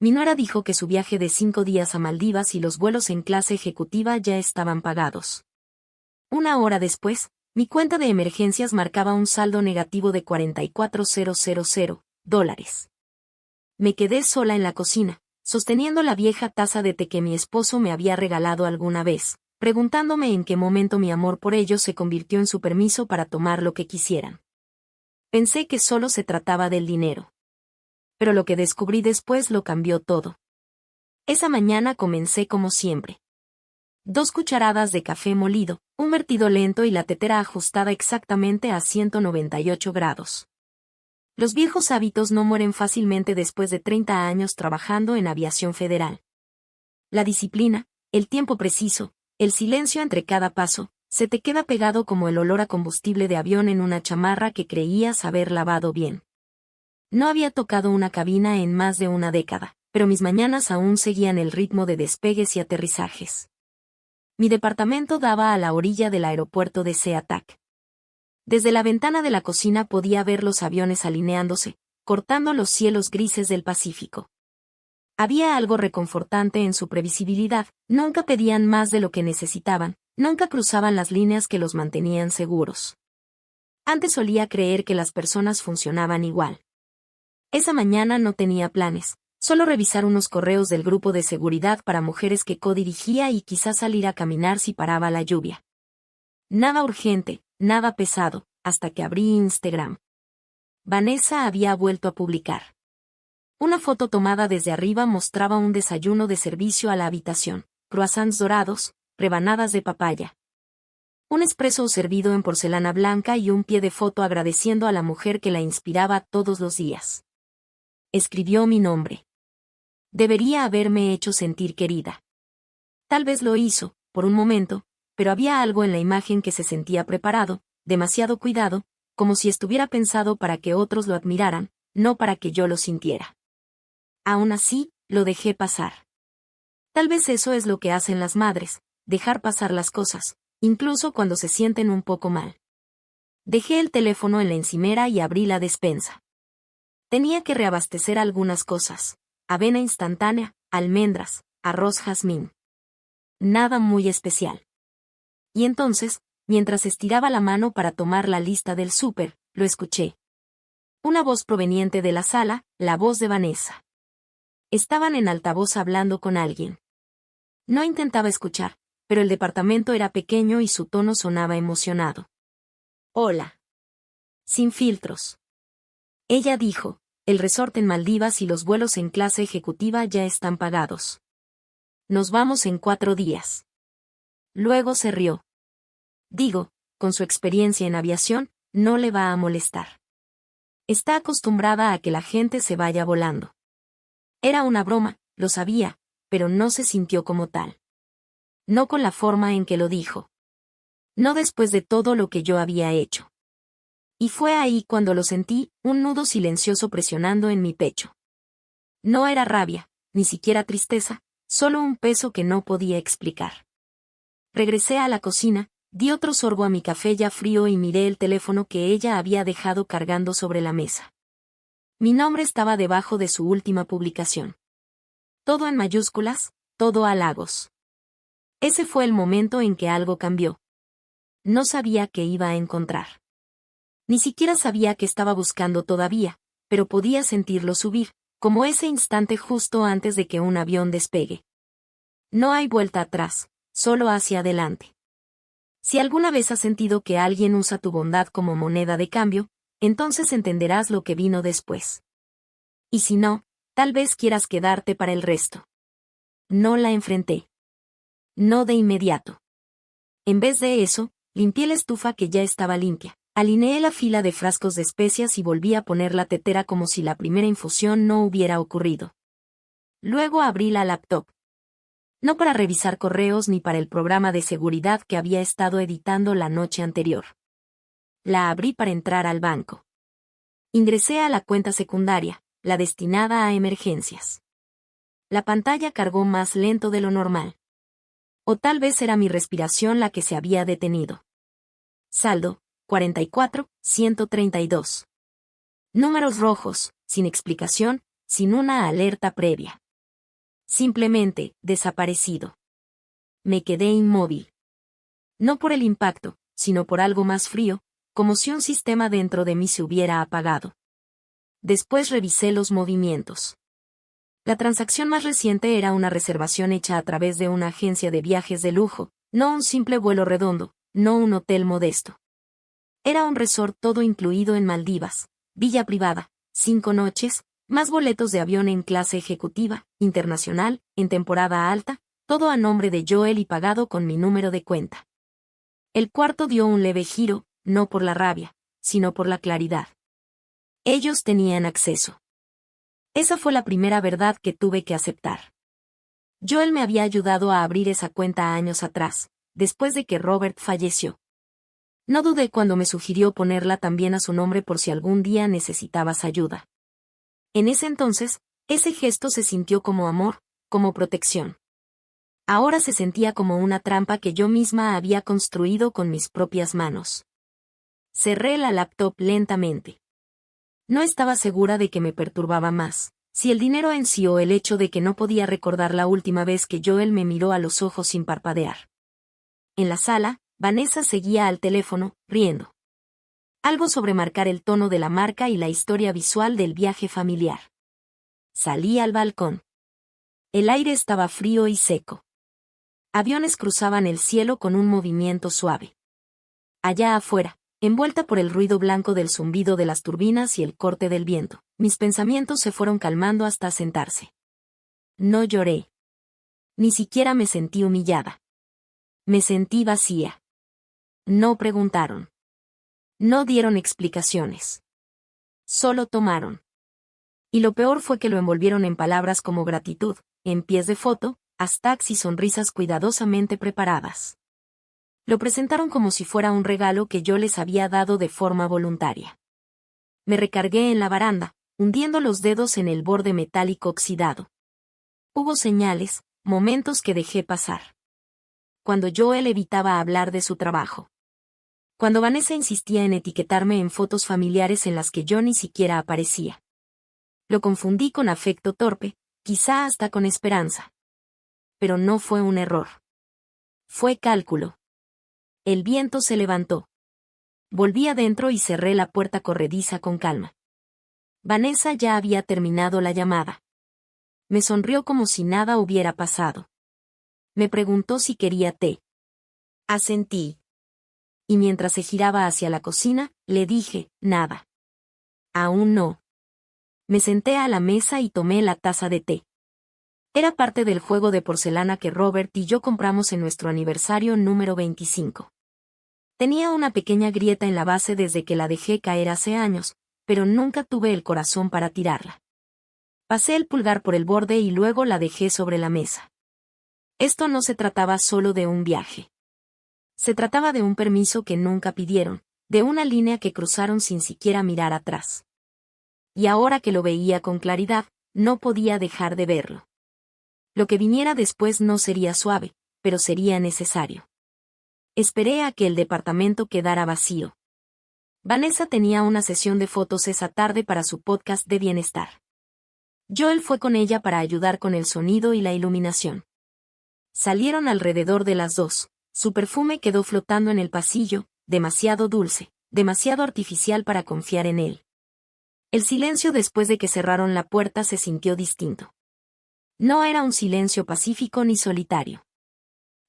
Mi nuera dijo que su viaje de 5 días a Maldivas y los vuelos en clase ejecutiva ya estaban pagados. Una hora después, mi cuenta de emergencias marcaba un saldo negativo de $44,000. Me quedé sola en la cocina, sosteniendo la vieja taza de té que mi esposo me había regalado alguna vez, preguntándome en qué momento mi amor por ellos se convirtió en su permiso para tomar lo que quisieran. Pensé que solo se trataba del dinero. Pero lo que descubrí después lo cambió todo. Esa mañana comencé como siempre. 2 cucharadas de café molido, un vertido lento y la tetera ajustada exactamente a 198 grados. Los viejos hábitos no mueren fácilmente después de 30 años trabajando en aviación federal. La disciplina, el tiempo preciso, el silencio entre cada paso, se te queda pegado como el olor a combustible de avión en una chamarra que creías haber lavado bien. No había tocado una cabina en más de una década, pero mis mañanas aún seguían el ritmo de despegues y aterrizajes. Mi departamento daba a la orilla del aeropuerto de SeaTac. Desde la ventana de la cocina podía ver los aviones alineándose, cortando los cielos grises del Pacífico. Había algo reconfortante en su previsibilidad, nunca pedían más de lo que necesitaban, nunca cruzaban las líneas que los mantenían seguros. Antes solía creer que las personas funcionaban igual. Esa mañana no tenía planes, solo revisar unos correos del grupo de seguridad para mujeres que co-dirigía y quizás salir a caminar si paraba la lluvia. Nada urgente, nada pesado, hasta que abrí Instagram. Vanessa había vuelto a publicar. Una foto tomada desde arriba mostraba un desayuno de servicio a la habitación, croissants dorados, rebanadas de papaya. Un espresso servido en porcelana blanca y un pie de foto agradeciendo a la mujer que la inspiraba todos los días. Escribió mi nombre. Debería haberme hecho sentir querida. Tal vez lo hizo, por un momento, pero había algo en la imagen que se sentía preparado, demasiado cuidado, como si estuviera pensado para que otros lo admiraran, no para que yo lo sintiera. Aún así, lo dejé pasar. Tal vez eso es lo que hacen las madres, dejar pasar las cosas, incluso cuando se sienten un poco mal. Dejé el teléfono en la encimera y abrí la despensa. Tenía que reabastecer algunas cosas: avena instantánea, almendras, arroz jazmín. Nada muy especial. Y entonces, mientras estiraba la mano para tomar la lista del súper, lo escuché. Una voz proveniente de la sala, la voz de Vanessa. Estaban en altavoz hablando con alguien. No intentaba escuchar, pero el departamento era pequeño y su tono sonaba emocionado. Hola. Sin filtros. Ella dijo, el resort en Maldivas y los vuelos en clase ejecutiva ya están pagados. Nos vamos en 4 días. Luego se rió. Digo, con su experiencia en aviación, no le va a molestar. Está acostumbrada a que la gente se vaya volando. Era una broma, lo sabía, pero no se sintió como tal. No con la forma en que lo dijo. No después de todo lo que yo había hecho. Y fue ahí cuando lo sentí, un nudo silencioso presionando en mi pecho. No era rabia, ni siquiera tristeza, solo un peso que no podía explicar. Regresé a la cocina, di otro sorbo a mi café ya frío y miré el teléfono que ella había dejado cargando sobre la mesa. Mi nombre estaba debajo de su última publicación. Todo en mayúsculas, todo halagos. Ese fue el momento en que algo cambió. No sabía qué iba a encontrar. Ni siquiera sabía qué estaba buscando todavía, pero podía sentirlo subir, como ese instante justo antes de que un avión despegue. No hay vuelta atrás, solo hacia adelante. Si alguna vez has sentido que alguien usa tu bondad como moneda de cambio, entonces entenderás lo que vino después. Y si no, tal vez quieras quedarte para el resto. No la enfrenté. No de inmediato. En vez de eso, limpié la estufa que ya estaba limpia, alineé la fila de frascos de especias y volví a poner la tetera como si la primera infusión no hubiera ocurrido. Luego abrí la laptop. No para revisar correos ni para el programa de seguridad que había estado editando la noche anterior. La abrí para entrar al banco. Ingresé a la cuenta secundaria, la destinada a emergencias. La pantalla cargó más lento de lo normal. O tal vez era mi respiración la que se había detenido. Saldo, 44,132. Números rojos, sin explicación, sin una alerta previa. Simplemente, desaparecido. Me quedé inmóvil. No por el impacto, sino por algo más frío, como si un sistema dentro de mí se hubiera apagado. Después revisé los movimientos. La transacción más reciente era una reservación hecha a través de una agencia de viajes de lujo, no un simple vuelo redondo, no un hotel modesto. Era un resort todo incluido en Maldivas, villa privada, 5 noches, más boletos de avión en clase ejecutiva, internacional, en temporada alta, todo a nombre de Joel y pagado con mi número de cuenta. El cuarto dio un leve giro, no por la rabia, sino por la claridad. Ellos tenían acceso. Esa fue la primera verdad que tuve que aceptar. Joel me había ayudado a abrir esa cuenta años atrás, después de que Robert falleció. No dudé cuando me sugirió ponerla también a su nombre por si algún día necesitabas ayuda. En ese entonces, ese gesto se sintió como amor, como protección. Ahora se sentía como una trampa que yo misma había construido con mis propias manos. Cerré la laptop lentamente. No estaba segura de que me perturbaba más, si el dinero en sí o el hecho de que no podía recordar la última vez que Joel me miró a los ojos sin parpadear. En la sala, Vanessa seguía al teléfono, riendo. Algo sobre marcar el tono de la marca y la historia visual del viaje familiar. Salí al balcón. El aire estaba frío y seco. Aviones cruzaban el cielo con un movimiento suave. Allá afuera, envuelta por el ruido blanco del zumbido de las turbinas y el corte del viento, mis pensamientos se fueron calmando hasta asentarse. No lloré. Ni siquiera me sentí humillada. Me sentí vacía. No preguntaron. No dieron explicaciones. Solo tomaron. Y lo peor fue que lo envolvieron en palabras como gratitud, en pies de foto, hashtags y sonrisas cuidadosamente preparadas. Lo presentaron como si fuera un regalo que yo les había dado de forma voluntaria. Me recargué en la baranda, hundiendo los dedos en el borde metálico oxidado. Hubo señales, momentos que dejé pasar. Cuando Joel evitaba hablar de su trabajo. Cuando Vanessa insistía en etiquetarme en fotos familiares en las que yo ni siquiera aparecía. Lo confundí con afecto torpe, quizá hasta con esperanza. Pero no fue un error. Fue cálculo. El viento se levantó. Volví adentro y cerré la puerta corrediza con calma. Vanessa ya había terminado la llamada. Me sonrió como si nada hubiera pasado. Me preguntó si quería té. Asentí. Y mientras se giraba hacia la cocina, le dije, nada. Aún no. Me senté a la mesa y tomé la taza de té. Era parte del juego de porcelana que Robert y yo compramos en nuestro aniversario número 25. Tenía una pequeña grieta en la base desde que la dejé caer hace años, pero nunca tuve el corazón para tirarla. Pasé el pulgar por el borde y luego la dejé sobre la mesa. Esto no se trataba solo de un viaje. Se trataba de un permiso que nunca pidieron, de una línea que cruzaron sin siquiera mirar atrás. Y ahora que lo veía con claridad, no podía dejar de verlo. Lo que viniera después no sería suave, pero sería necesario. Esperé a que el departamento quedara vacío. Vanessa tenía una sesión de fotos esa tarde para su podcast de bienestar. Joel fue con ella para ayudar con el sonido y la iluminación. Salieron alrededor de las 2. Su perfume quedó flotando en el pasillo, demasiado dulce, demasiado artificial para confiar en él. El silencio después de que cerraron la puerta se sintió distinto. No era un silencio pacífico ni solitario.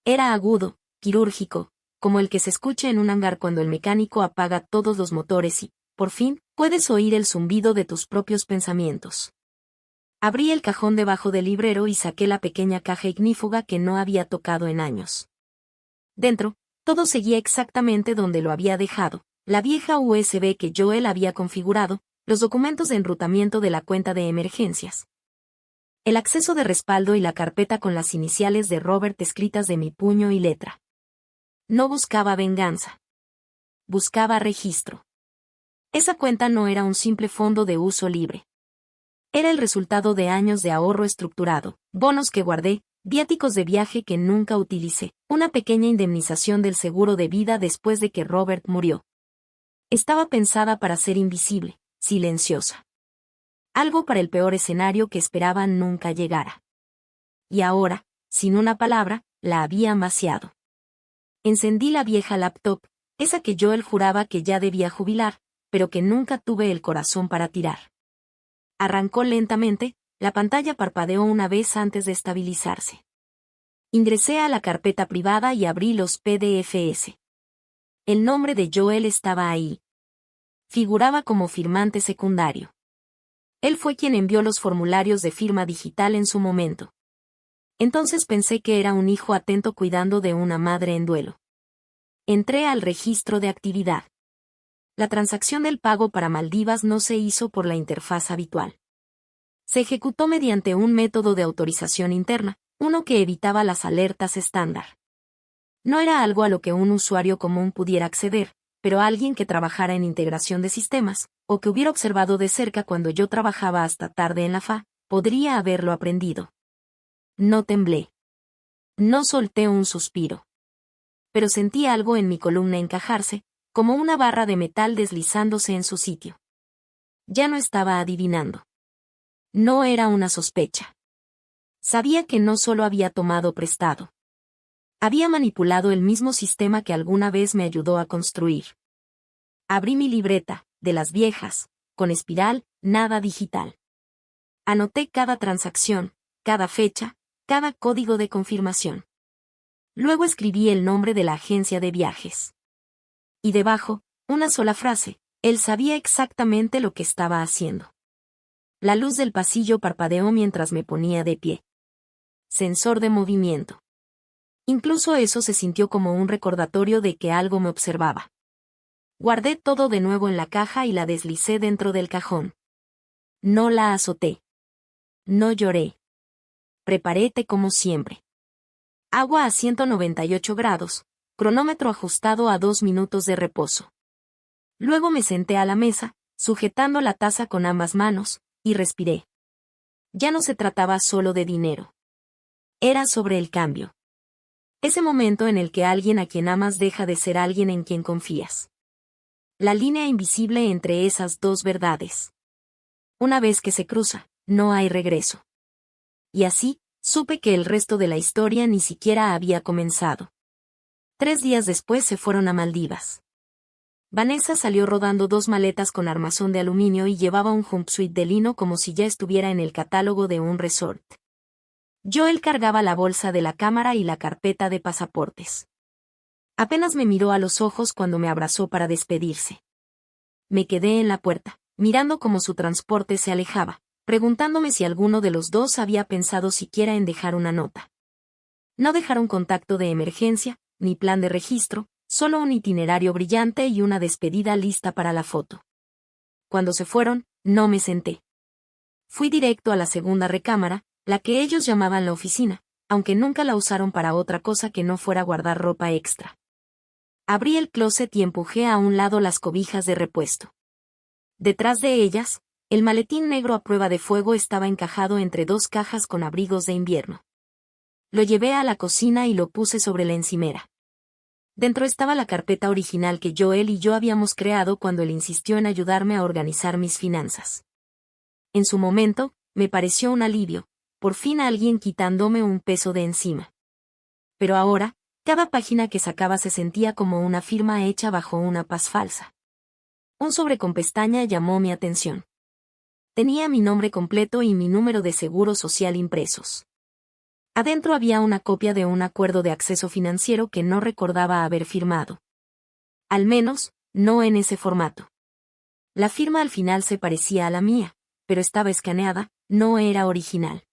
Era agudo, quirúrgico, como el que se escucha en un hangar cuando el mecánico apaga todos los motores y, por fin, puedes oír el zumbido de tus propios pensamientos. Abrí el cajón debajo del librero y saqué la pequeña caja ignífuga que no había tocado en años. Dentro, todo seguía exactamente donde lo había dejado, la vieja USB que Joel había configurado, los documentos de enrutamiento de la cuenta de emergencias. El acceso de respaldo y la carpeta con las iniciales de Robert escritas de mi puño y letra. No buscaba venganza. Buscaba registro. Esa cuenta no era un simple fondo de uso libre. Era el resultado de años de ahorro estructurado, bonos que guardé, viáticos de viaje que nunca utilicé, una pequeña indemnización del seguro de vida después de que Robert murió. Estaba pensada para ser invisible, silenciosa. Algo para el peor escenario que esperaba nunca llegara. y ahora, sin una palabra, la había vaciado. Encendí la vieja laptop, esa que Joel juraba que ya debía jubilar, pero que nunca tuve el corazón para tirar. Arrancó lentamente, la pantalla parpadeó una vez antes de estabilizarse. Ingresé a la carpeta privada y abrí los PDFs. El nombre de Joel estaba ahí. Figuraba como firmante secundario. Él fue quien envió los formularios de firma digital en su momento. Entonces pensé que era un hijo atento cuidando de una madre en duelo. Entré al registro de actividad. La transacción del pago para Maldivas no se hizo por la interfaz habitual. Se ejecutó mediante un método de autorización interna, uno que evitaba las alertas estándar. No era algo a lo que un usuario común pudiera acceder, pero alguien que trabajara en integración de sistemas, o que hubiera observado de cerca cuando yo trabajaba hasta tarde en la FA, podría haberlo aprendido. No temblé. No solté un suspiro. Pero sentí algo en mi columna encajarse, como una barra de metal deslizándose en su sitio. Ya no estaba adivinando. No era una sospecha. Sabía que no solo había tomado prestado. Había manipulado el mismo sistema que alguna vez me ayudó a construir. Abrí mi libreta, de las viejas, con espiral, nada digital. Anoté cada transacción, cada fecha, cada código de confirmación. Luego escribí el nombre de la agencia de viajes. Y debajo, una sola frase, él sabía exactamente lo que estaba haciendo. La luz del pasillo parpadeó mientras me ponía de pie. Sensor de movimiento. Incluso eso se sintió como un recordatorio de que algo me observaba. Guardé todo de nuevo en la caja y la deslicé dentro del cajón. No la azoté. No lloré. Preparé té como siempre. Agua a 198 grados, cronómetro ajustado a 2 minutos de reposo. Luego me senté a la mesa, sujetando la taza con ambas manos, y respiré. Ya no se trataba solo de dinero. Era sobre el cambio. Ese momento en el que alguien a quien amas deja de ser alguien en quien confías. La línea invisible entre esas dos verdades. Una vez que se cruza, no hay regreso. Y así, supe que el resto de la historia ni siquiera había comenzado. 3 días después se fueron a Maldivas. Vanessa salió rodando 2 maletas con armazón de aluminio y llevaba un jumpsuit de lino como si ya estuviera en el catálogo de un resort. Joel cargaba la bolsa de la cámara y la carpeta de pasaportes. Apenas me miró a los ojos cuando me abrazó para despedirse. Me quedé en la puerta, mirando cómo su transporte se alejaba, preguntándome si alguno de los dos había pensado siquiera en dejar una nota. No dejaron contacto de emergencia, ni plan de registro, solo un itinerario brillante y una despedida lista para la foto. Cuando se fueron, no me senté. Fui directo a la segunda recámara, la que ellos llamaban la oficina, aunque nunca la usaron para otra cosa que no fuera guardar ropa extra. Abrí el closet y empujé a un lado las cobijas de repuesto. Detrás de ellas, el maletín negro a prueba de fuego estaba encajado entre 2 cajas con abrigos de invierno. Lo llevé a la cocina y lo puse sobre la encimera. Dentro estaba la carpeta original que Joel y yo habíamos creado cuando él insistió en ayudarme a organizar mis finanzas. En su momento, me pareció un alivio, por fin alguien quitándome un peso de encima. Pero ahora, cada página que sacaba se sentía como una firma hecha bajo una paz falsa. Un sobre con pestaña llamó mi atención. Tenía mi nombre completo y mi número de seguro social impresos. Adentro había una copia de un acuerdo de acceso financiero que no recordaba haber firmado. Al menos, no en ese formato. La firma al final se parecía a la mía, pero estaba escaneada, no era original.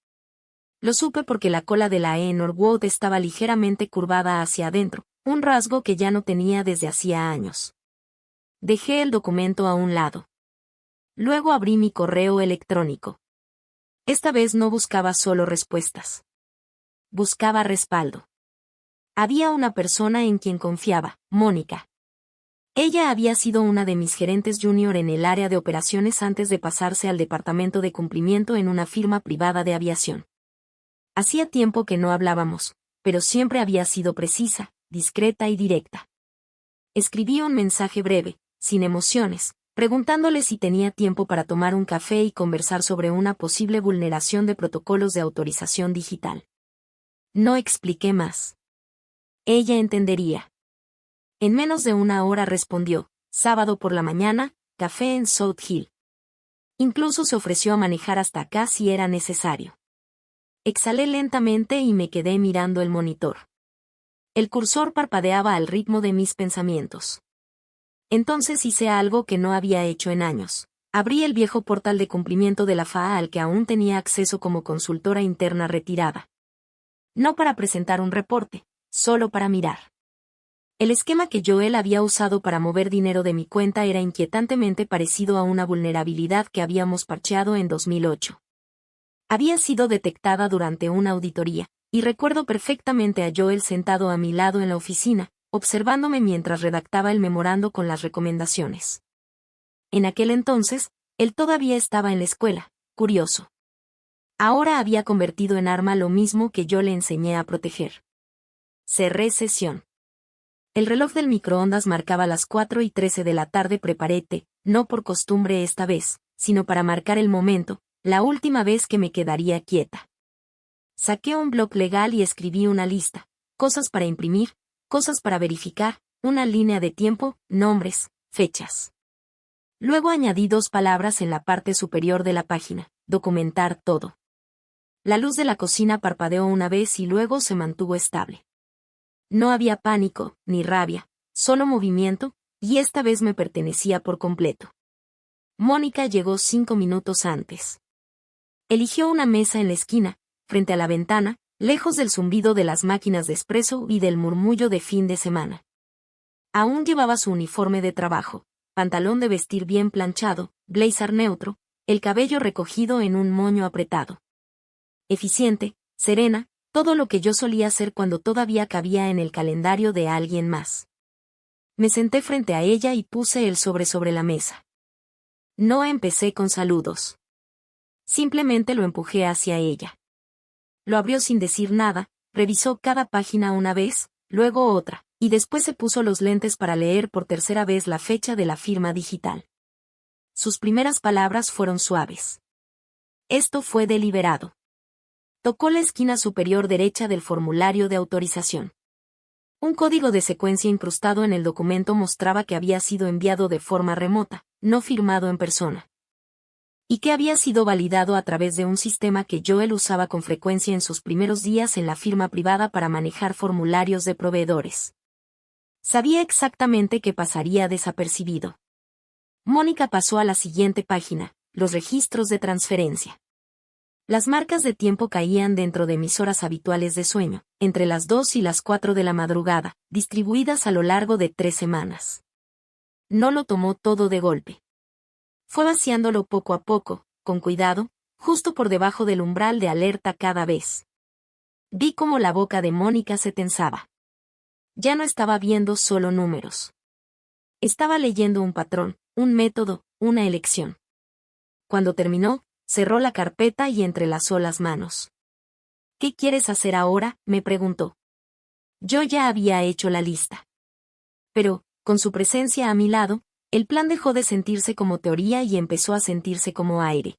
Lo supe porque la cola de la E en Norwood estaba ligeramente curvada hacia adentro, un rasgo que ya no tenía desde hacía años. Dejé el documento a un lado. Luego abrí mi correo electrónico. Esta vez no buscaba solo respuestas. Buscaba respaldo. Había una persona en quien confiaba, Mónica. Ella había sido una de mis gerentes junior en el área de operaciones antes de pasarse al departamento de cumplimiento en una firma privada de aviación. Hacía tiempo que no hablábamos, pero siempre había sido precisa, discreta y directa. Escribí un mensaje breve, sin emociones, preguntándole si tenía tiempo para tomar un café y conversar sobre una posible vulneración de protocolos de autorización digital. No expliqué más. Ella entendería. En menos de una hora respondió, sábado por la mañana, café en South Hill. Incluso se ofreció a manejar hasta acá si era necesario. Exhalé lentamente y me quedé mirando el monitor. El cursor parpadeaba al ritmo de mis pensamientos. Entonces hice algo que no había hecho en años. Abrí el viejo portal de cumplimiento de la FAA al que aún tenía acceso como consultora interna retirada. No para presentar un reporte, solo para mirar. El esquema que Joel había usado para mover dinero de mi cuenta era inquietantemente parecido a una vulnerabilidad que habíamos parcheado en 2008. Había sido detectada durante una auditoría, y recuerdo perfectamente a Joel sentado a mi lado en la oficina, observándome mientras redactaba el memorando con las recomendaciones. En aquel entonces, él todavía estaba en la escuela, curioso. Ahora había convertido en arma lo mismo que yo le enseñé a proteger. Cerré sesión. El reloj del microondas marcaba las 4:13 de la tarde. Preparé té, no por costumbre esta vez, sino para marcar el momento, la última vez que me quedaría quieta. Saqué un bloc legal y escribí una lista, cosas para imprimir, cosas para verificar, una línea de tiempo, nombres, fechas. Luego añadí 2 palabras en la parte superior de la página, documentar todo. La luz de la cocina parpadeó una vez y luego se mantuvo estable. No había pánico, ni rabia, solo movimiento, y esta vez me pertenecía por completo. Mónica llegó 5 minutos antes. Eligió una mesa en la esquina, frente a la ventana, lejos del zumbido de las máquinas de espresso y del murmullo de fin de semana. Aún llevaba su uniforme de trabajo, pantalón de vestir bien planchado, blazer neutro, el cabello recogido en un moño apretado. Eficiente, serena, todo lo que yo solía hacer cuando todavía cabía en el calendario de alguien más. Me senté frente a ella y puse el sobre la mesa. No empecé con saludos. Simplemente lo empujé hacia ella. Lo abrió sin decir nada, revisó cada página una vez, luego otra, y después se puso los lentes para leer por tercera vez la fecha de la firma digital. Sus primeras palabras fueron suaves. Esto fue deliberado. Tocó la esquina superior derecha del formulario de autorización. Un código de secuencia incrustado en el documento mostraba que había sido enviado de forma remota, no firmado en persona. Y que había sido validado a través de un sistema que Joel usaba con frecuencia en sus primeros días en la firma privada para manejar formularios de proveedores. Sabía exactamente qué pasaría desapercibido. Mónica pasó a la siguiente página, los registros de transferencia. Las marcas de tiempo caían dentro de mis horas habituales de sueño, entre las 2 y las 4 de la madrugada, distribuidas a lo largo de 3 semanas. No lo tomó todo de golpe. Fue vaciándolo poco a poco, con cuidado, justo por debajo del umbral de alerta cada vez. Vi cómo la boca de Mónica se tensaba. Ya no estaba viendo solo números. Estaba leyendo un patrón, un método, una elección. Cuando terminó, cerró la carpeta y entrelazó las manos. ¿Qué quieres hacer ahora?, me preguntó. Yo ya había hecho la lista. Pero, con su presencia a mi lado, el plan dejó de sentirse como teoría y empezó a sentirse como aire.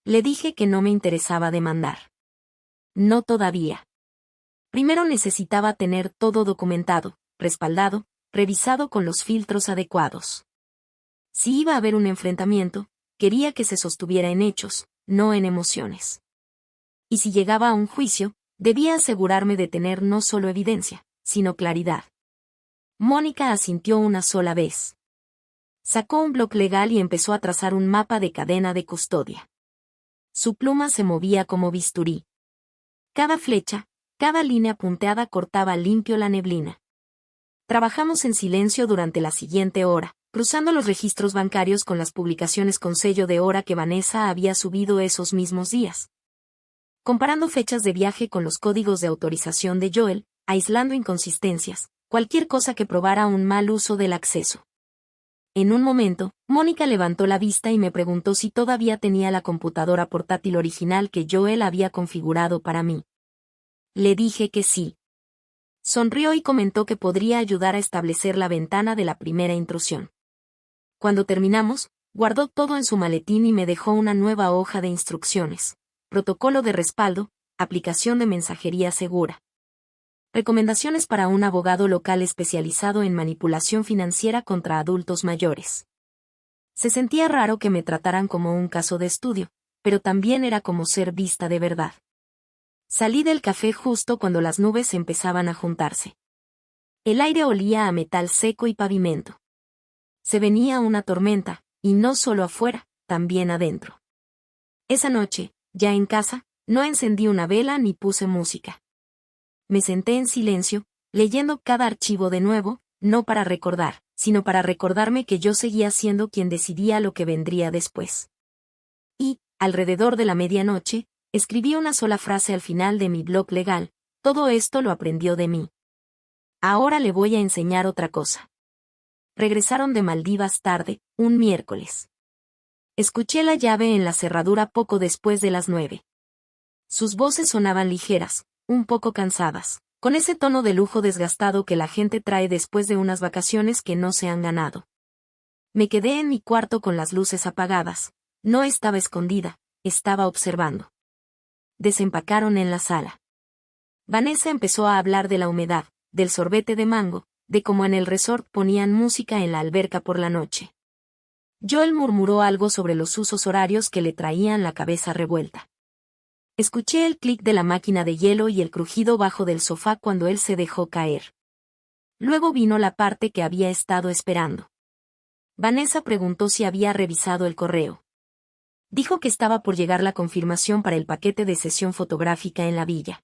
Le dije que no me interesaba demandar. No todavía. Primero necesitaba tener todo documentado, respaldado, revisado con los filtros adecuados. Si iba a haber un enfrentamiento, quería que se sostuviera en hechos, no en emociones. Y si llegaba a un juicio, debía asegurarme de tener no solo evidencia, sino claridad. Mónica asintió una sola vez. Sacó un bloc legal y empezó a trazar un mapa de cadena de custodia. Su pluma se movía como bisturí. Cada flecha, cada línea punteada cortaba limpio la neblina. Trabajamos en silencio durante la siguiente hora, cruzando los registros bancarios con las publicaciones con sello de hora que Vanessa había subido esos mismos días. Comparando fechas de viaje con los códigos de autorización de Joel, aislando inconsistencias, cualquier cosa que probara un mal uso del acceso. En un momento, Mónica levantó la vista y me preguntó si todavía tenía la computadora portátil original que Joel había configurado para mí. Le dije que sí. Sonrió y comentó que podría ayudar a establecer la ventana de la primera intrusión. Cuando terminamos, guardó todo en su maletín y me dejó una nueva hoja de instrucciones. Protocolo de respaldo, aplicación de mensajería segura. Recomendaciones para un abogado local especializado en manipulación financiera contra adultos mayores. Se sentía raro que me trataran como un caso de estudio, pero también era como ser vista de verdad. Salí del café justo cuando las nubes empezaban a juntarse. El aire olía a metal seco y pavimento. Se venía una tormenta, y no solo afuera, también adentro. Esa noche, ya en casa, no encendí una vela ni puse música. Me senté en silencio, leyendo cada archivo de nuevo, no para recordar, sino para recordarme que yo seguía siendo quien decidía lo que vendría después. Y, alrededor de la medianoche, escribí una sola frase al final de mi blog legal: todo esto lo aprendió de mí. Ahora le voy a enseñar otra cosa. Regresaron de Maldivas tarde, un miércoles. Escuché la llave en la cerradura poco después de las 9. Sus voces sonaban ligeras, un poco cansadas, con ese tono de lujo desgastado que la gente trae después de unas vacaciones que no se han ganado. Me quedé en mi cuarto con las luces apagadas. No estaba escondida, estaba observando. Desempacaron en la sala. Vanessa empezó a hablar de la humedad, del sorbete de mango, de cómo en el resort ponían música en la alberca por la noche. Joel murmuró algo sobre los usos horarios que le traían la cabeza revuelta. Escuché el clic de la máquina de hielo y el crujido bajo del sofá cuando él se dejó caer. Luego vino la parte que había estado esperando. Vanessa preguntó si había revisado el correo. Dijo que estaba por llegar la confirmación para el paquete de sesión fotográfica en la villa.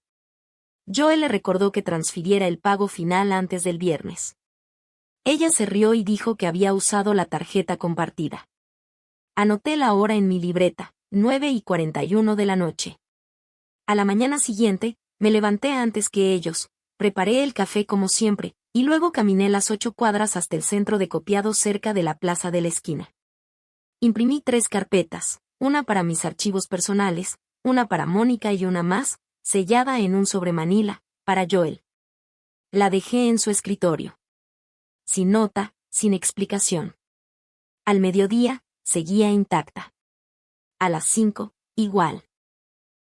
Joel le recordó que transfiriera el pago final antes del viernes. Ella se rió y dijo que había usado la tarjeta compartida. Anoté la hora en mi libreta, 9:41 de la noche. A la mañana siguiente, me levanté antes que ellos, preparé el café como siempre, y luego caminé las 8 cuadras hasta el centro de copiado cerca de la plaza de la esquina. Imprimí 3 carpetas, una para mis archivos personales, una para Mónica y una más, sellada en un sobremanila, para Joel. La dejé en su escritorio. Sin nota, sin explicación. Al mediodía, seguía intacta. A las 5, igual.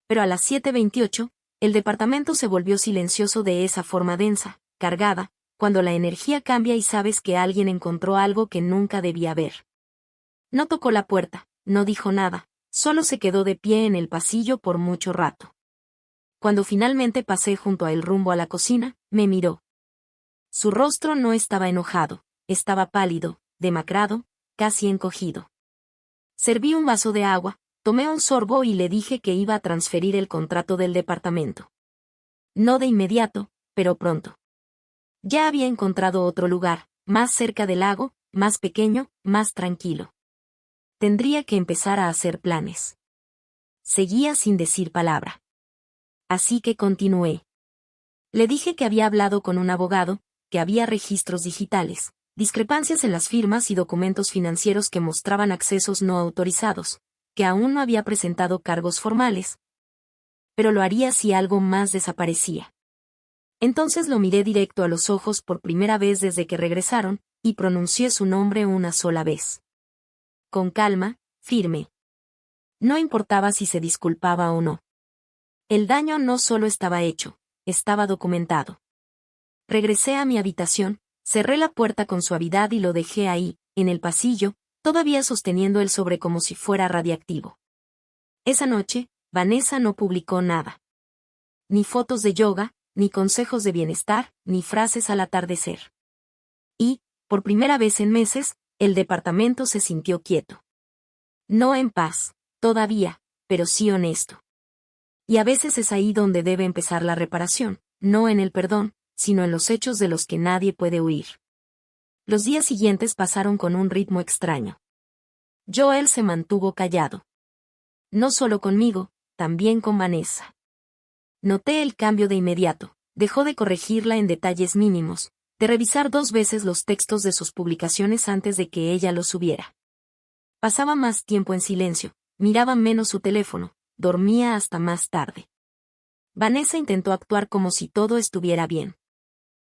Pero a las 7:28, el departamento se volvió silencioso de esa forma densa, cargada, cuando la energía cambia y sabes que alguien encontró algo que nunca debía ver. No tocó la puerta, no dijo nada, solo se quedó de pie en el pasillo por mucho rato. Cuando finalmente pasé junto a él rumbo a la cocina, me miró. Su rostro no estaba enojado, estaba pálido, demacrado, casi encogido. Serví un vaso de agua, tomé un sorbo y le dije que iba a transferir el contrato del departamento. No de inmediato, pero pronto. Ya había encontrado otro lugar, más cerca del lago, más pequeño, más tranquilo. Tendría que empezar a hacer planes. Seguía sin decir palabra. Así que continué. Le dije que había hablado con un abogado, que había registros digitales, discrepancias en las firmas y documentos financieros que mostraban accesos no autorizados, que aún no había presentado cargos formales. Pero lo haría si algo más desaparecía. Entonces lo miré directo a los ojos por primera vez desde que regresaron, y pronuncié su nombre una sola vez. Con calma, firme. No importaba si se disculpaba o no. El daño no solo estaba hecho, estaba documentado. Regresé a mi habitación, cerré la puerta con suavidad y lo dejé ahí, en el pasillo, todavía sosteniendo el sobre como si fuera radiactivo. Esa noche, Vanessa no publicó nada. Ni fotos de yoga, ni consejos de bienestar, ni frases al atardecer. Y, por primera vez en meses, el departamento se sintió quieto. No en paz, todavía, pero sí honesto. Y a veces es ahí donde debe empezar la reparación, no en el perdón, sino en los hechos de los que nadie puede huir. Los días siguientes pasaron con un ritmo extraño. Joel se mantuvo callado. No solo conmigo, también con Vanessa. Noté el cambio de inmediato, dejó de corregirla en detalles mínimos, de revisar 2 veces los textos de sus publicaciones antes de que ella los subiera. Pasaba más tiempo en silencio, miraba menos su teléfono, dormía hasta más tarde. Vanessa intentó actuar como si todo estuviera bien.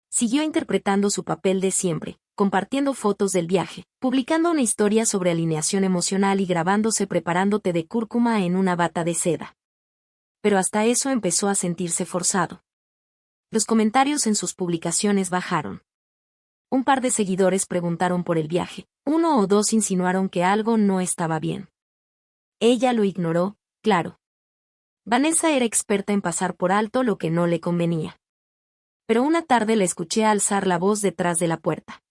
Siguió interpretando su papel de siempre, compartiendo fotos del viaje, publicando una historia sobre alineación emocional y grabándose preparando té de cúrcuma en una bata de seda. pero hasta eso empezó a sentirse forzado. Los comentarios en sus publicaciones bajaron. Un par de seguidores preguntaron por el viaje, 1 o 2 insinuaron que algo no estaba bien. Ella lo ignoró, claro. Vanessa era experta en pasar por alto lo que no le convenía. Pero una tarde la escuché alzar la voz detrás de la puerta.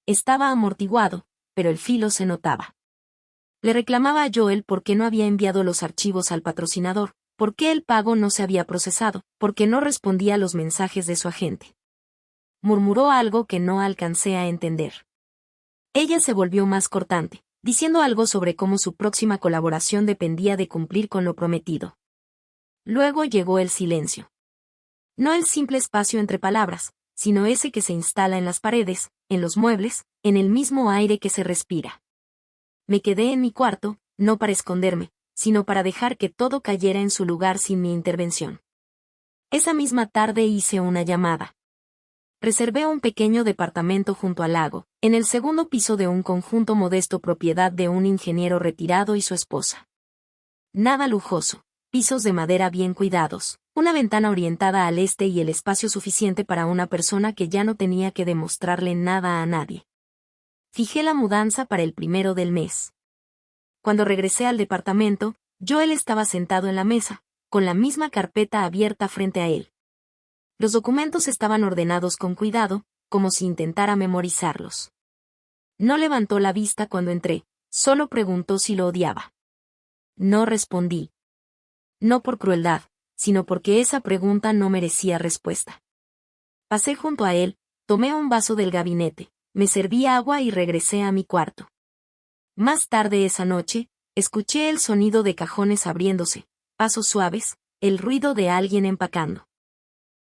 Estaba amortiguado, pero el filo se notaba. Le reclamaba a Joel por qué no había enviado los archivos al patrocinador, por qué el pago no se había procesado, por qué no respondía a los mensajes de su agente. Murmuró algo que no alcancé a entender. Ella se volvió más cortante, diciendo algo sobre cómo su próxima colaboración dependía de cumplir con lo prometido. Luego llegó el silencio. No el simple espacio entre palabras, sino ese que se instala en las paredes, en los muebles, en el mismo aire que se respira. Me quedé en mi cuarto, no para esconderme, sino para dejar que todo cayera en su lugar sin mi intervención. Esa misma tarde hice una llamada. Reservé un pequeño departamento junto al lago, en el segundo piso de un conjunto modesto propiedad de un ingeniero retirado y su esposa. Nada lujoso, pisos de madera bien cuidados, una ventana orientada al este y el espacio suficiente para una persona que ya no tenía que demostrarle nada a nadie. Fijé la mudanza para el 1 del mes. Cuando regresé al departamento, Joel estaba sentado en la mesa, con la misma carpeta abierta frente a él. Los documentos estaban ordenados con cuidado, como si intentara memorizarlos. No levantó la vista cuando entré, solo preguntó si lo odiaba. No respondí. No por crueldad, sino porque esa pregunta no merecía respuesta. Pasé junto a él, tomé un vaso del gabinete, me serví agua y regresé a mi cuarto. Más tarde esa noche, escuché el sonido de cajones abriéndose, pasos suaves, el ruido de alguien empacando.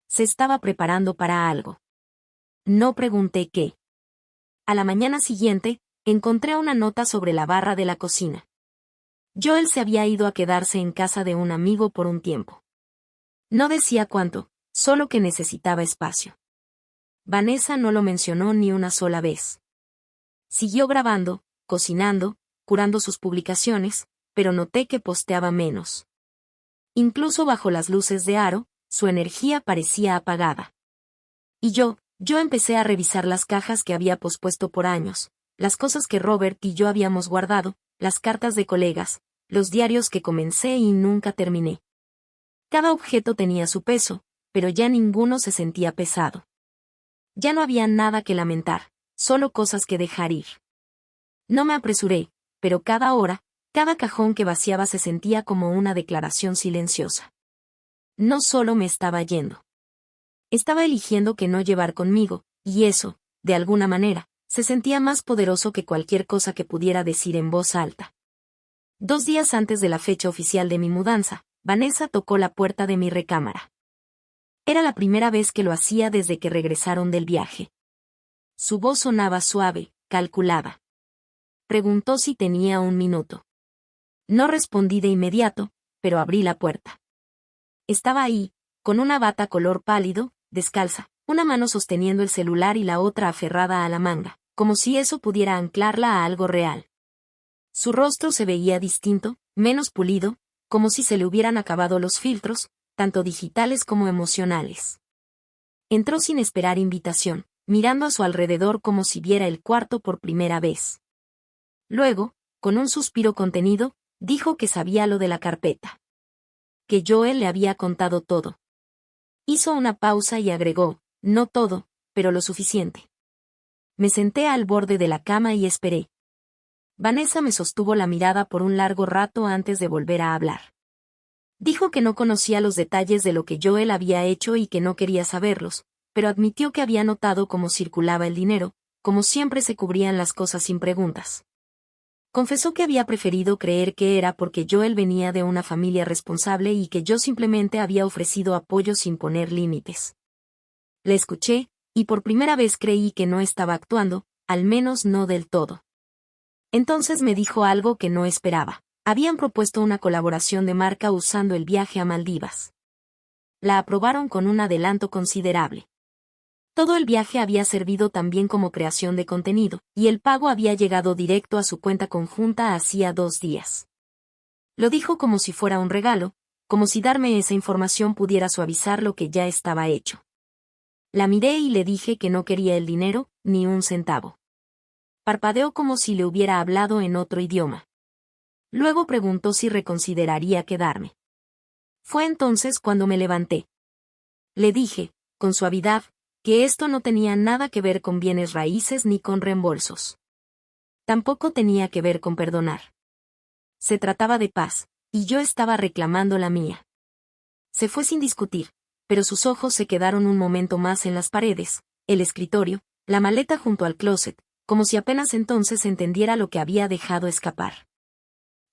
Se estaba preparando para algo. No pregunté qué. A la mañana siguiente, encontré una nota sobre la barra de la cocina. Joel se había ido a quedarse en casa de un amigo por un tiempo. No decía cuánto, solo que necesitaba espacio. Vanessa no lo mencionó ni una sola vez. Siguió grabando, cocinando, curando sus publicaciones, pero noté que posteaba menos. Incluso bajo las luces de aro, su energía parecía apagada. Y yo empecé a revisar las cajas que había pospuesto por años, las cosas que Robert y yo habíamos guardado, las cartas de colegas, los diarios que comencé y nunca terminé. Cada objeto tenía su peso, pero ya ninguno se sentía pesado. Ya no había nada que lamentar, solo cosas que dejar ir. No me apresuré, pero cada hora, cada cajón que vaciaba se sentía como una declaración silenciosa. No solo me estaba yendo. Estaba eligiendo que no llevar conmigo, y eso, de alguna manera, se sentía más poderoso que cualquier cosa que pudiera decir en voz alta. 2 días antes de la fecha oficial de mi mudanza, Vanessa tocó la puerta de mi recámara. Era la primera vez que lo hacía desde que regresaron del viaje. Su voz sonaba suave, calculada. Preguntó si tenía un minuto. No respondí de inmediato, pero abrí la puerta. Estaba ahí, con una bata color pálido, descalza, una mano sosteniendo el celular y la otra aferrada a la manga, como si eso pudiera anclarla a algo real. Su rostro se veía distinto, menos pulido, como si se le hubieran acabado los filtros, tanto digitales como emocionales. Entró sin esperar invitación, mirando a su alrededor como si viera el cuarto por primera vez. Luego, con un suspiro contenido, dijo que sabía lo de la carpeta. Que Joel le había contado todo. Hizo una pausa y agregó, no todo, pero lo suficiente. Me senté al borde de la cama y esperé. Vanessa me sostuvo la mirada por un largo rato antes de volver a hablar. Dijo que no conocía los detalles de lo que Joel había hecho y que no quería saberlos, pero admitió que había notado cómo circulaba el dinero, como siempre se cubrían las cosas sin preguntas. Confesó que había preferido creer que era porque Joel venía de una familia responsable y que yo simplemente había ofrecido apoyo sin poner límites. Le escuché, y por primera vez creí que no estaba actuando, al menos no del todo. Entonces me dijo algo que no esperaba. Habían propuesto una colaboración de marca usando el viaje a Maldivas. La aprobaron con un adelanto considerable. Todo el viaje había servido también como creación de contenido, y el pago había llegado directo a su cuenta conjunta hacía 2 días. Lo dijo como si fuera un regalo, como si darme esa información pudiera suavizar lo que ya estaba hecho. La miré y le dije que no quería el dinero, ni un centavo. Parpadeó como si le hubiera hablado en otro idioma. Luego preguntó si reconsideraría quedarme. Fue entonces cuando me levanté. Le dije, con suavidad, que esto no tenía nada que ver con bienes raíces ni con reembolsos. Tampoco tenía que ver con perdonar. Se trataba de paz, y yo estaba reclamando la mía. Se fue sin discutir, pero sus ojos se quedaron un momento más en las paredes, el escritorio, la maleta junto al closet, como si apenas entonces entendiera lo que había dejado escapar.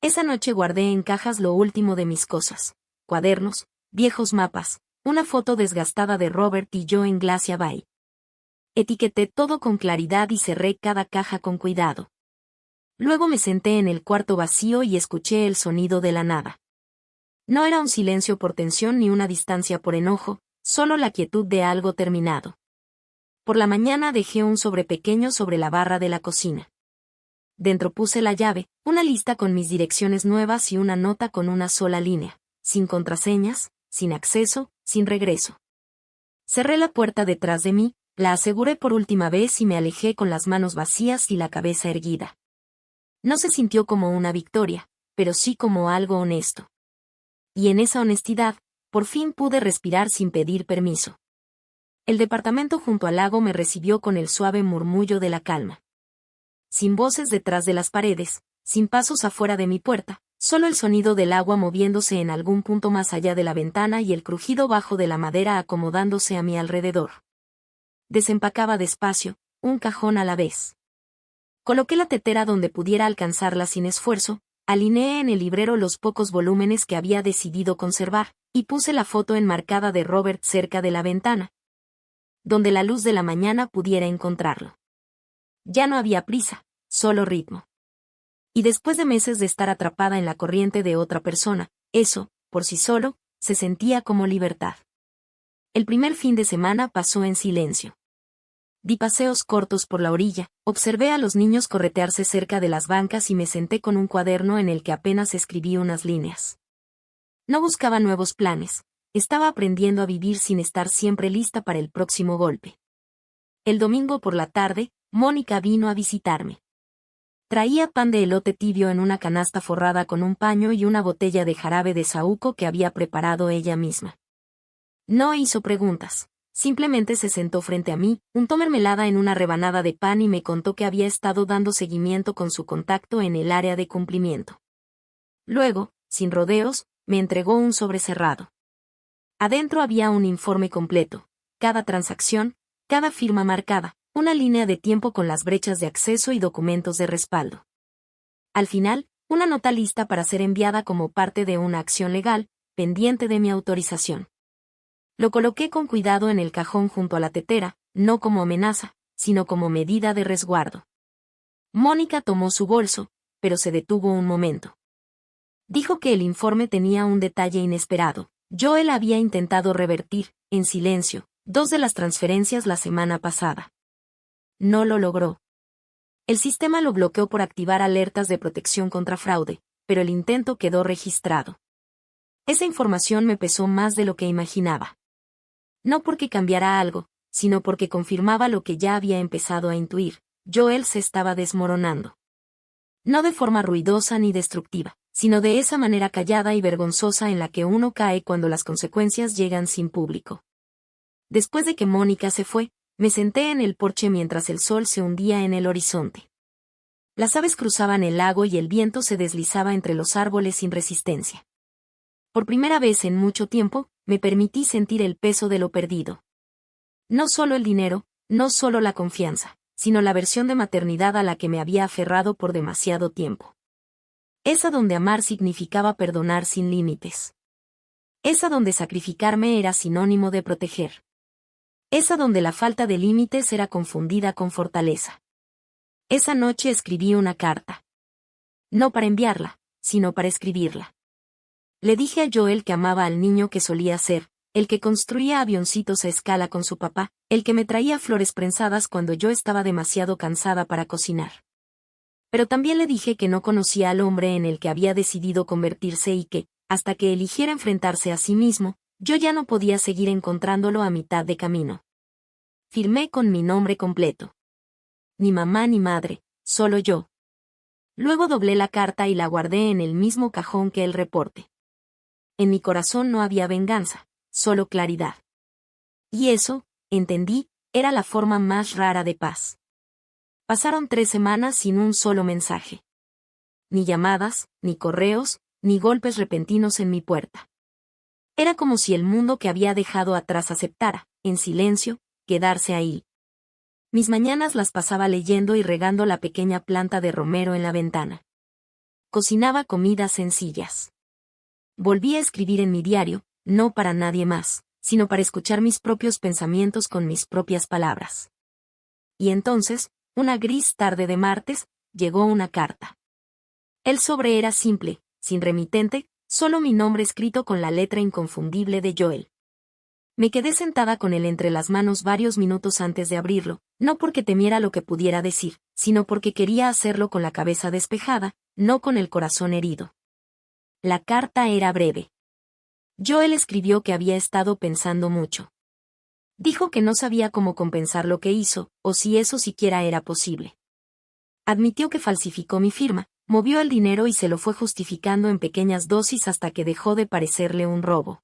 Esa noche guardé en cajas lo último de mis cosas: cuadernos, viejos mapas, una foto desgastada de Robert y yo en Glacia Bay. Etiqueté todo con claridad y cerré cada caja con cuidado. Luego me senté en el cuarto vacío y escuché el sonido de la nada. No era un silencio por tensión ni una distancia por enojo, solo la quietud de algo terminado. Por la mañana dejé un sobre pequeño sobre la barra de la cocina. Dentro puse la llave, una lista con mis direcciones nuevas y una nota con una sola línea, sin contraseñas, sin acceso, sin regreso. Cerré la puerta detrás de mí, la aseguré por última vez y me alejé con las manos vacías y la cabeza erguida. No se sintió como una victoria, pero sí como algo honesto. Y en esa honestidad, por fin pude respirar sin pedir permiso. El departamento junto al lago me recibió con el suave murmullo de la calma. Sin voces detrás de las paredes, sin pasos afuera de mi puerta, solo el sonido del agua moviéndose en algún punto más allá de la ventana y el crujido bajo de la madera acomodándose a mi alrededor. Desempacaba despacio, un cajón a la vez. Coloqué la tetera donde pudiera alcanzarla sin esfuerzo, alineé en el librero los pocos volúmenes que había decidido conservar, y puse la foto enmarcada de Robert cerca de la ventana, donde la luz de la mañana pudiera encontrarlo. Ya no había prisa, solo ritmo. Y después de meses de estar atrapada en la corriente de otra persona, eso, por sí solo, se sentía como libertad. El primer fin de semana pasó en silencio. Di paseos cortos por la orilla, observé a los niños corretearse cerca de las bancas y me senté con un cuaderno en el que apenas escribí unas líneas. No buscaba nuevos planes, estaba aprendiendo a vivir sin estar siempre lista para el próximo golpe. El domingo por la tarde, Mónica vino a visitarme. Traía pan de elote tibio en una canasta forrada con un paño y una botella de jarabe de saúco que había preparado ella misma. No hizo preguntas, simplemente se sentó frente a mí, untó mermelada en una rebanada de pan y me contó que había estado dando seguimiento con su contacto en el área de cumplimiento. Luego, sin rodeos, me entregó un sobre cerrado. Adentro había un informe completo, cada transacción, cada firma marcada, una línea de tiempo con las brechas de acceso y documentos de respaldo. Al final, una nota lista para ser enviada como parte de una acción legal, pendiente de mi autorización. Lo coloqué con cuidado en el cajón junto a la tetera, no como amenaza, sino como medida de resguardo. Mónica tomó su bolso, pero se detuvo un momento. Dijo que el informe tenía un detalle inesperado. Joel había intentado revertir, en silencio, 2 de las transferencias la semana pasada. No lo logró. El sistema lo bloqueó por activar alertas de protección contra fraude, pero el intento quedó registrado. Esa información me pesó más de lo que imaginaba. No porque cambiara algo, sino porque confirmaba lo que ya había empezado a intuir: Joel se estaba desmoronando. No de forma ruidosa ni destructiva, sino de esa manera callada y vergonzosa en la que uno cae cuando las consecuencias llegan sin público. Después de que Mónica se fue, me senté en el porche mientras el sol se hundía en el horizonte. Las aves cruzaban el lago y el viento se deslizaba entre los árboles sin resistencia. Por primera vez en mucho tiempo, me permití sentir el peso de lo perdido. No solo el dinero, no solo la confianza, sino la versión de maternidad a la que me había aferrado por demasiado tiempo. Esa donde amar significaba perdonar sin límites. Esa donde sacrificarme era sinónimo de proteger. Esa donde la falta de límites era confundida con fortaleza. Esa noche escribí una carta. No para enviarla, sino para escribirla. Le dije a Joel que amaba al niño que solía ser, el que construía avioncitos a escala con su papá, el que me traía flores prensadas cuando yo estaba demasiado cansada para cocinar. Pero también le dije que no conocía al hombre en el que había decidido convertirse y que, hasta que eligiera enfrentarse a sí mismo, yo ya no podía seguir encontrándolo a mitad de camino. Firmé con mi nombre completo. Ni mamá ni madre, solo yo. Luego doblé la carta y la guardé en el mismo cajón que el reporte. En mi corazón no había venganza, solo claridad. Y eso, entendí, era la forma más rara de paz. Pasaron 3 semanas sin un solo mensaje. Ni llamadas, ni correos, ni golpes repentinos en mi puerta. Era como si el mundo que había dejado atrás aceptara, en silencio, quedarse ahí. Mis mañanas las pasaba leyendo y regando la pequeña planta de romero en la ventana. Cocinaba comidas sencillas. Volví a escribir en mi diario, no para nadie más, sino para escuchar mis propios pensamientos con mis propias palabras. Y entonces, una gris tarde de martes, llegó una carta. El sobre era simple, sin remitente, solo mi nombre escrito con la letra inconfundible de Joel. Me quedé sentada con él entre las manos varios minutos antes de abrirlo, no porque temiera lo que pudiera decir, sino porque quería hacerlo con la cabeza despejada, no con el corazón herido. La carta era breve. Joel escribió que había estado pensando mucho. Dijo que no sabía cómo compensar lo que hizo, o si eso siquiera era posible. Admitió que falsificó mi firma, movió el dinero y se lo fue justificando en pequeñas dosis hasta que dejó de parecerle un robo.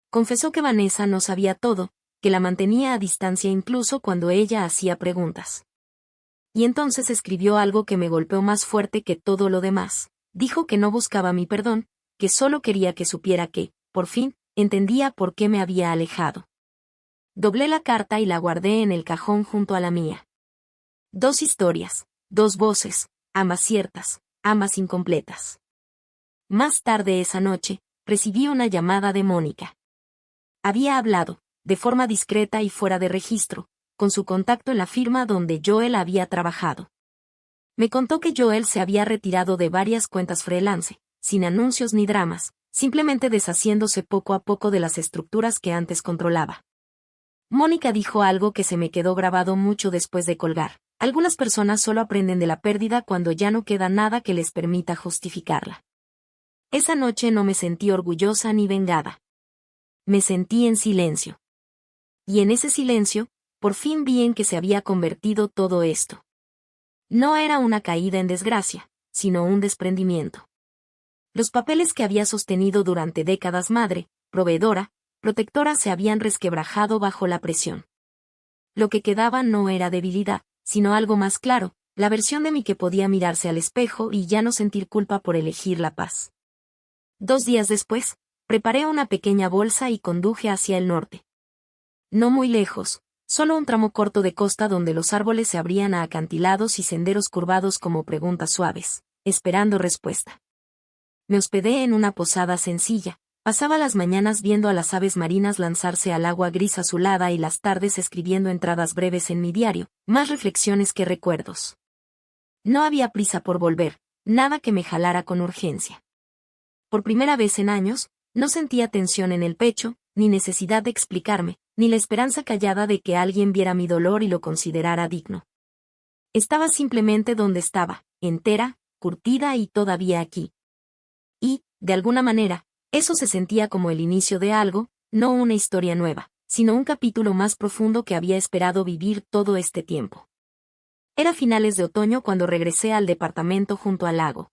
Confesó que Vanessa no sabía todo, que la mantenía a distancia incluso cuando ella hacía preguntas. Y entonces escribió algo que me golpeó más fuerte que todo lo demás. Dijo que no buscaba mi perdón, que solo quería que supiera que, por fin, entendía por qué me había alejado. Doblé la carta y la guardé en el cajón junto a la mía. 2 historias, 2 voces, ambas ciertas, ambas incompletas. Más tarde esa noche, recibí una llamada de Mónica. Había hablado, de forma discreta y fuera de registro, con su contacto en la firma donde Joel había trabajado. Me contó que Joel se había retirado de varias cuentas freelance, sin anuncios ni dramas, simplemente deshaciéndose poco a poco de las estructuras que antes controlaba. Mónica dijo algo que se me quedó grabado mucho después de colgar. Algunas personas solo aprenden de la pérdida cuando ya no queda nada que les permita justificarla. Esa noche no me sentí orgullosa ni vengada. Me sentí en silencio. Y en ese silencio, por fin vi en qué se había convertido todo esto. No era una caída en desgracia, sino un desprendimiento. Los papeles que había sostenido durante décadas madre, proveedora, protectora se habían resquebrajado bajo la presión. Lo que quedaba no era debilidad, sino algo más claro, la versión de mí que podía mirarse al espejo y ya no sentir culpa por elegir la paz. 2 días después, preparé una pequeña bolsa y conduje hacia el norte. No muy lejos, solo un tramo corto de costa donde los árboles se abrían a acantilados y senderos curvados como preguntas suaves, esperando respuesta. Me hospedé en una posada sencilla, pasaba las mañanas viendo a las aves marinas lanzarse al agua gris azulada y las tardes escribiendo entradas breves en mi diario, más reflexiones que recuerdos. No había prisa por volver, nada que me jalara con urgencia. Por primera vez en años, no sentía tensión en el pecho, ni necesidad de explicarme, ni la esperanza callada de que alguien viera mi dolor y lo considerara digno. Estaba simplemente donde estaba, entera, curtida y todavía aquí. Y, de alguna manera, eso se sentía como el inicio de algo, no una historia nueva, sino un capítulo más profundo que había esperado vivir todo este tiempo. Era finales de otoño cuando regresé al departamento junto al lago.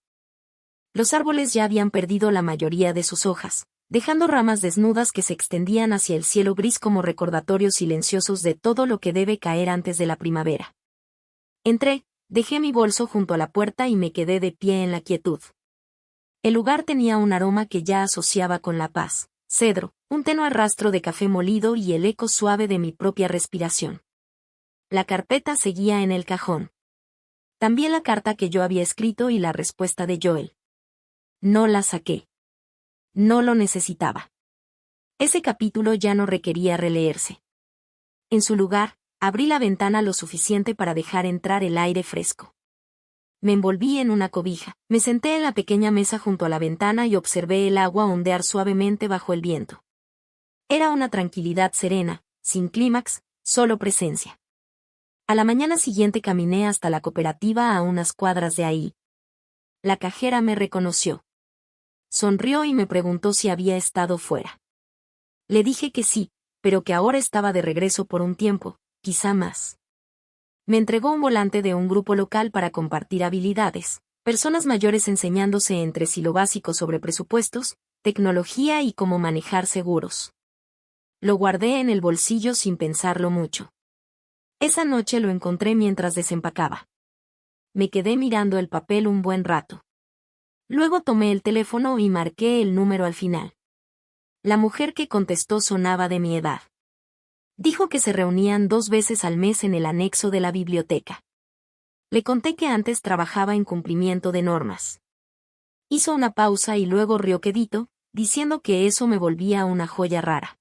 Los árboles ya habían perdido la mayoría de sus hojas, dejando ramas desnudas que se extendían hacia el cielo gris como recordatorios silenciosos de todo lo que debe caer antes de la primavera. Entré, dejé mi bolso junto a la puerta y me quedé de pie en la quietud. El lugar tenía un aroma que ya asociaba con la paz, cedro, un tenue rastro de café molido y el eco suave de mi propia respiración. La carpeta seguía en el cajón. También la carta que yo había escrito y la respuesta de Joel. No la saqué. No lo necesitaba. Ese capítulo ya no requería releerse. En su lugar, abrí la ventana lo suficiente para dejar entrar el aire fresco. Me envolví en una cobija, me senté en la pequeña mesa junto a la ventana y observé el agua ondear suavemente bajo el viento. Era una tranquilidad serena, sin clímax, solo presencia. A la mañana siguiente caminé hasta la cooperativa a unas cuadras de ahí. La cajera me reconoció. Sonrió y me preguntó si había estado fuera. Le dije que sí, pero que ahora estaba de regreso por un tiempo, quizá más. Me entregó un volante de un grupo local para compartir habilidades, personas mayores enseñándose entre sí lo básico sobre presupuestos, tecnología y cómo manejar seguros. Lo guardé en el bolsillo sin pensarlo mucho. Esa noche lo encontré mientras desempacaba. Me quedé mirando el papel un buen rato. Luego tomé el teléfono y marqué el número al final. La mujer que contestó sonaba de mi edad. Dijo que se reunían 2 veces al mes en el anexo de la biblioteca. Le conté que antes trabajaba en cumplimiento de normas. Hizo una pausa y luego rió quedito, diciendo que eso me volvía una joya rara.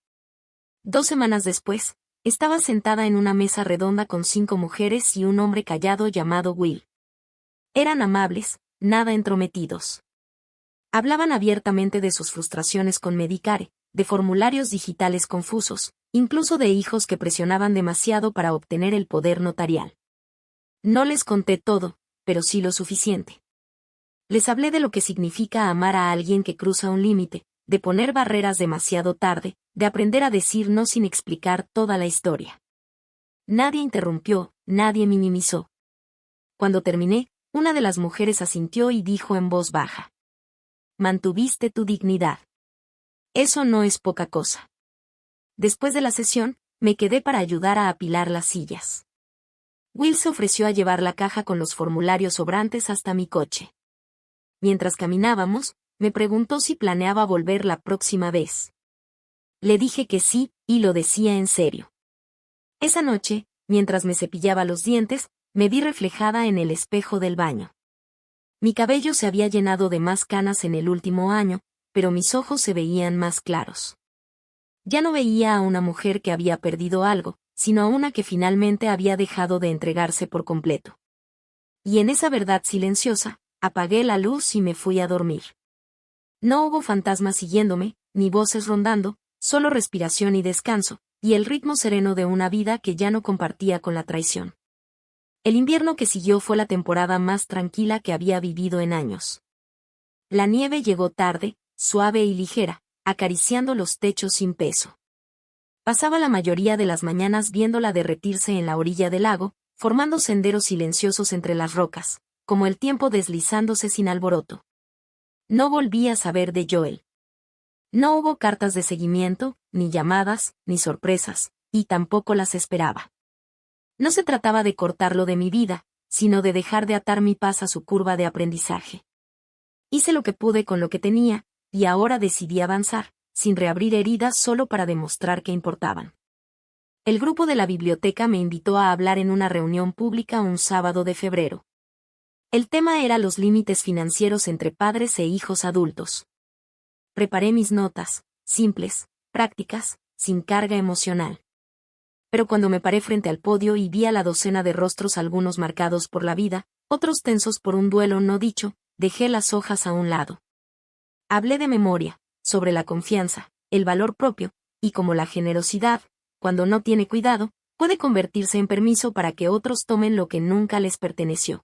2 semanas después, estaba sentada en una mesa redonda con 5 mujeres y un hombre callado llamado Will. Eran amables, nada entrometidos. Hablaban abiertamente de sus frustraciones con Medicare, de formularios digitales confusos, incluso de hijos que presionaban demasiado para obtener el poder notarial. No les conté todo, pero sí lo suficiente. Les hablé de lo que significa amar a alguien que cruza un límite, de poner barreras demasiado tarde, de aprender a decir no sin explicar toda la historia. Nadie interrumpió, nadie minimizó. Cuando terminé, una de las mujeres asintió y dijo en voz baja: «Mantuviste tu dignidad. Eso no es poca cosa». Después de la sesión, me quedé para ayudar a apilar las sillas. Will se ofreció a llevar la caja con los formularios sobrantes hasta mi coche. Mientras caminábamos, me preguntó si planeaba volver la próxima vez. Le dije que sí, y lo decía en serio. Esa noche, mientras me cepillaba los dientes, me vi reflejada en el espejo del baño. Mi cabello se había llenado de más canas en el último año, pero mis ojos se veían más claros. Ya no veía a una mujer que había perdido algo, sino a una que finalmente había dejado de entregarse por completo. Y en esa verdad silenciosa, apagué la luz y me fui a dormir. No hubo fantasmas siguiéndome, ni voces rondando, solo respiración y descanso, y el ritmo sereno de una vida que ya no compartía con la traición. El invierno que siguió fue la temporada más tranquila que había vivido en años. La nieve llegó tarde, suave y ligera, acariciando los techos sin peso. Pasaba la mayoría de las mañanas viéndola derretirse en la orilla del lago, formando senderos silenciosos entre las rocas, como el tiempo deslizándose sin alboroto. No volví a saber de Joel. No hubo cartas de seguimiento, ni llamadas, ni sorpresas, y tampoco las esperaba. No se trataba de cortarlo de mi vida, sino de dejar de atar mi paz a su curva de aprendizaje. Hice lo que pude con lo que tenía, y ahora decidí avanzar, sin reabrir heridas solo para demostrar que importaban. El grupo de la biblioteca me invitó a hablar en una reunión pública un sábado de febrero. El tema era los límites financieros entre padres e hijos adultos. Preparé mis notas, simples, prácticas, sin carga emocional. Pero cuando me paré frente al podio y vi a la docena de rostros, algunos marcados por la vida, otros tensos por un duelo no dicho, dejé las hojas a un lado. Hablé de memoria, sobre la confianza, el valor propio, y cómo la generosidad, cuando no tiene cuidado, puede convertirse en permiso para que otros tomen lo que nunca les perteneció.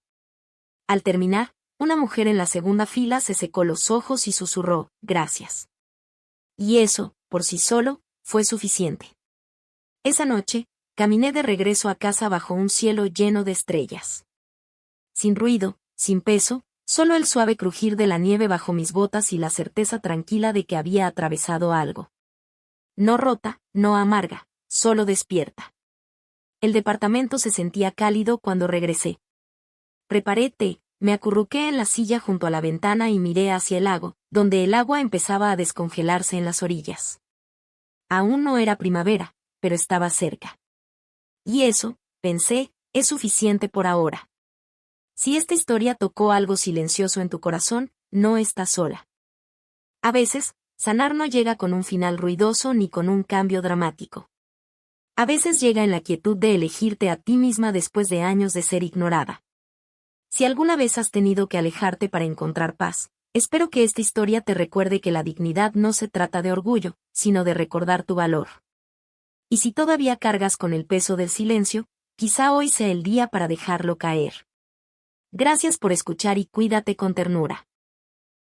Al terminar, una mujer en la segunda fila se secó los ojos y susurró: «Gracias». Y eso, por sí solo, fue suficiente. Esa noche, caminé de regreso a casa bajo un cielo lleno de estrellas. Sin ruido, sin peso, solo el suave crujir de la nieve bajo mis botas y la certeza tranquila de que había atravesado algo. No rota, no amarga, solo despierta. El departamento se sentía cálido cuando regresé. Preparé té, me acurruqué en la silla junto a la ventana y miré hacia el lago, donde el agua empezaba a descongelarse en las orillas. Aún no era primavera, pero estaba cerca. Y eso, pensé, es suficiente por ahora. Si esta historia tocó algo silencioso en tu corazón, no estás sola. A veces, sanar no llega con un final ruidoso ni con un cambio dramático. A veces llega en la quietud de elegirte a ti misma después de años de ser ignorada. Si alguna vez has tenido que alejarte para encontrar paz, espero que esta historia te recuerde que la dignidad no se trata de orgullo, sino de recordar tu valor. Y si todavía cargas con el peso del silencio, quizá hoy sea el día para dejarlo caer. Gracias por escuchar y cuídate con ternura.